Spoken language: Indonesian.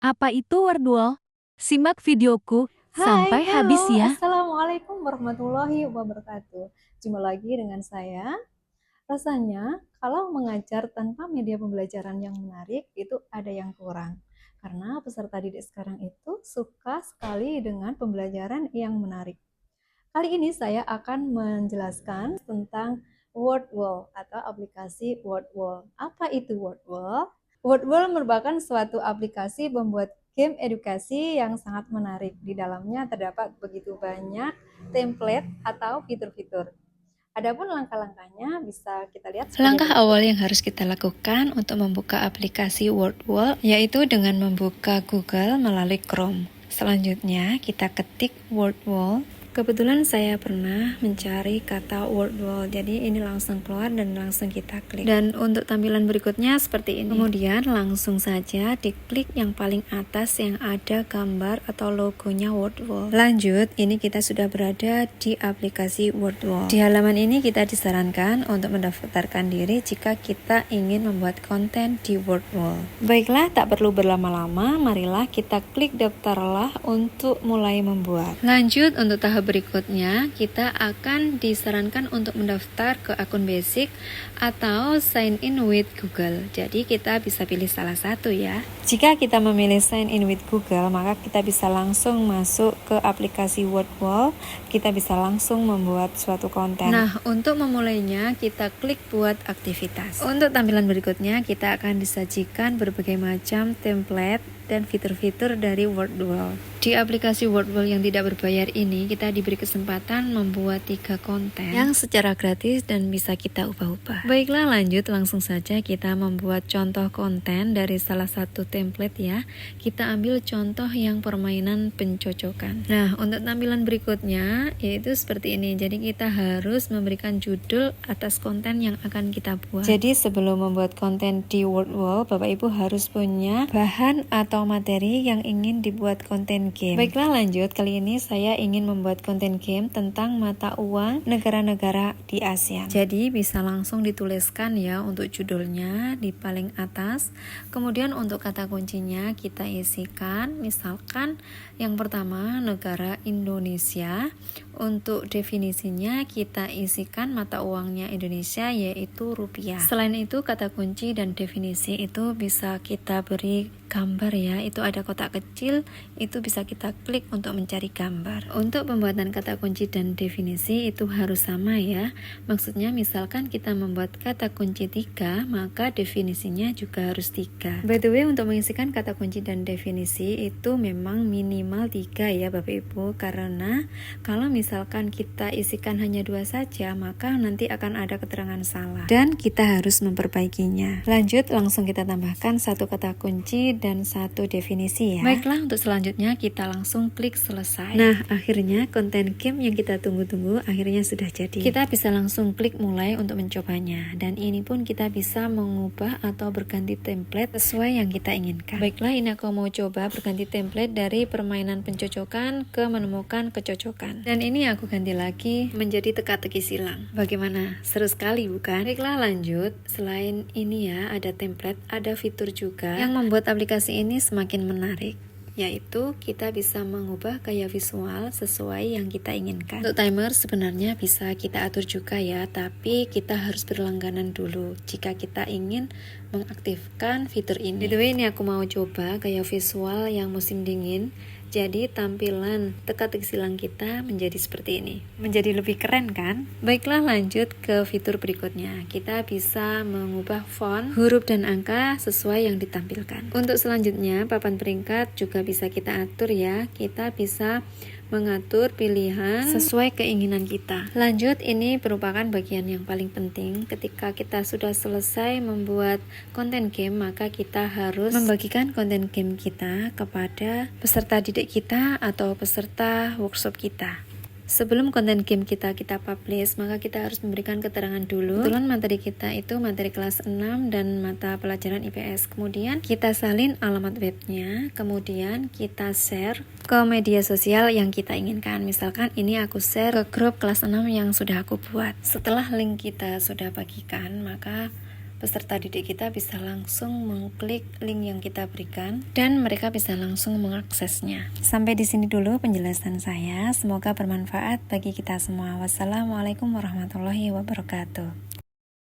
Apa itu Wordwall? Simak videoku Hai, sampai habis halo, ya. Assalamualaikum warahmatullahi wabarakatuh. Jumpa lagi dengan saya. Rasanya, kalau mengajar tanpa media pembelajaran yang menarik, itu ada yang kurang. Karena peserta didik sekarang itu suka sekali dengan pembelajaran yang menarik. Kali ini saya akan menjelaskan tentang Wordwall atau aplikasi Wordwall. Apa itu Wordwall? Wordwall merupakan suatu aplikasi pembuat game edukasi yang sangat menarik. Di dalamnya terdapat begitu banyak template atau fitur-fitur. Adapun langkah-langkahnya bisa kita lihat sebagai Langkah berikut. awal yang harus kita lakukan untuk membuka aplikasi Wordwall yaitu dengan membuka Google melalui Chrome. Selanjutnya, kita ketik Wordwall. Kebetulan saya pernah mencari kata Wordwall, jadi ini langsung keluar dan langsung kita klik. Dan untuk tampilan berikutnya seperti ini. Kemudian langsung saja diklik yang paling atas yang ada gambar atau logonya Wordwall. Lanjut, ini kita sudah berada di aplikasi Wordwall. Di halaman ini kita disarankan untuk mendaftarkan diri jika kita ingin membuat konten di Wordwall. Baiklah, tak perlu berlama-lama, marilah kita klik daftarlah untuk mulai membuat. Lanjut, untuk tahap berikutnya, kita akan disarankan untuk mendaftar ke akun basic atau sign in with Google. Jadi kita bisa pilih salah satu ya. Jika kita memilih sign in with Google, maka kita bisa langsung masuk ke aplikasi Wordwall. Kita bisa langsung membuat suatu konten. Nah, untuk memulainya, kita klik buat aktivitas. Untuk tampilan berikutnya, kita akan disajikan berbagai macam template dan fitur-fitur dari Wordwall. Di aplikasi Wordwall yang tidak berbayar ini, kita diberi kesempatan membuat 3 konten yang secara gratis dan bisa kita ubah-ubah. Baiklah, lanjut langsung saja kita membuat contoh konten dari salah satu template ya. Kita ambil contoh yang permainan pencocokan. Nah, untuk tampilan berikutnya yaitu seperti ini. Jadi kita harus memberikan judul atas konten yang akan kita buat. Jadi sebelum membuat konten di Wordwall, Bapak Ibu harus punya bahan atau materi yang ingin dibuat konten game. Baiklah, lanjut. Kali ini saya ingin membuat konten game tentang mata uang negara-negara di ASEAN. Jadi bisa langsung dituliskan ya untuk judulnya di paling atas. Kemudian untuk kata kuncinya kita isikan, misalkan yang pertama negara Indonesia. Untuk definisinya kita isikan mata uangnya Indonesia yaitu rupiah. Selain itu kata kunci dan definisi itu bisa kita beri gambar ya. Itu ada kotak kecil, itu bisa kita klik untuk mencari gambar. Untuk pembuatan kata kunci dan definisi itu harus sama ya. Maksudnya misalkan kita membuat kata kunci 3, maka definisinya juga harus 3. By the way, untuk mengisikan kata kunci dan definisi itu memang minimal 3 ya Bapak Ibu, karena kalau misalkan kita isikan hanya 2 saja, maka nanti akan ada keterangan salah dan kita harus memperbaikinya. Lanjut, langsung kita tambahkan satu kata kunci dan satu definisi ya. Baiklah, untuk selanjutnya kita langsung klik selesai. Nah, akhirnya konten game yang kita tunggu-tunggu akhirnya sudah jadi. Kita bisa langsung klik mulai untuk mencobanya, dan ini pun kita bisa mengubah atau berganti template sesuai yang kita inginkan. Baiklah, ini aku mau coba berganti template dari permainan pencocokan ke menemukan kecocokan, dan ini aku ganti lagi menjadi teka-teki silang. Bagaimana? Seru sekali bukan? Baiklah, lanjut. Selain ini ya, ada template, ada fitur juga yang membuat aplikasi ini semakin menarik, yaitu kita bisa mengubah gaya visual sesuai yang kita inginkan. Untuk timer sebenarnya bisa kita atur juga ya, tapi kita harus berlangganan dulu jika kita ingin mengaktifkan fitur ini. By the way, ini aku mau coba gaya visual yang musim dingin. Jadi tampilan teka-teki silang kita menjadi seperti ini. Menjadi lebih keren kan? Baiklah, lanjut ke fitur berikutnya. Kita bisa mengubah font, huruf dan angka sesuai yang ditampilkan. Untuk selanjutnya, papan peringkat juga bisa kita atur ya. Kita bisa mengatur pilihan sesuai keinginan kita. Lanjut, ini merupakan bagian yang paling penting. Ketika kita sudah selesai membuat konten game, maka kita harus membagikan konten game kita kepada peserta didik kita atau peserta workshop kita. Sebelum konten game kita publish, maka kita harus memberikan keterangan dulu. Kebetulan materi kita itu materi kelas 6 dan mata pelajaran IPS. Kemudian kita salin alamat webnya, kemudian kita share ke media sosial yang kita inginkan. Misalkan ini aku share ke grup kelas 6 yang sudah aku buat. Setelah link kita sudah bagikan, maka peserta didik kita bisa langsung mengklik link yang kita berikan dan mereka bisa langsung mengaksesnya. Sampai di sini dulu penjelasan saya, semoga bermanfaat bagi kita semua. Wassalamualaikum warahmatullahi wabarakatuh.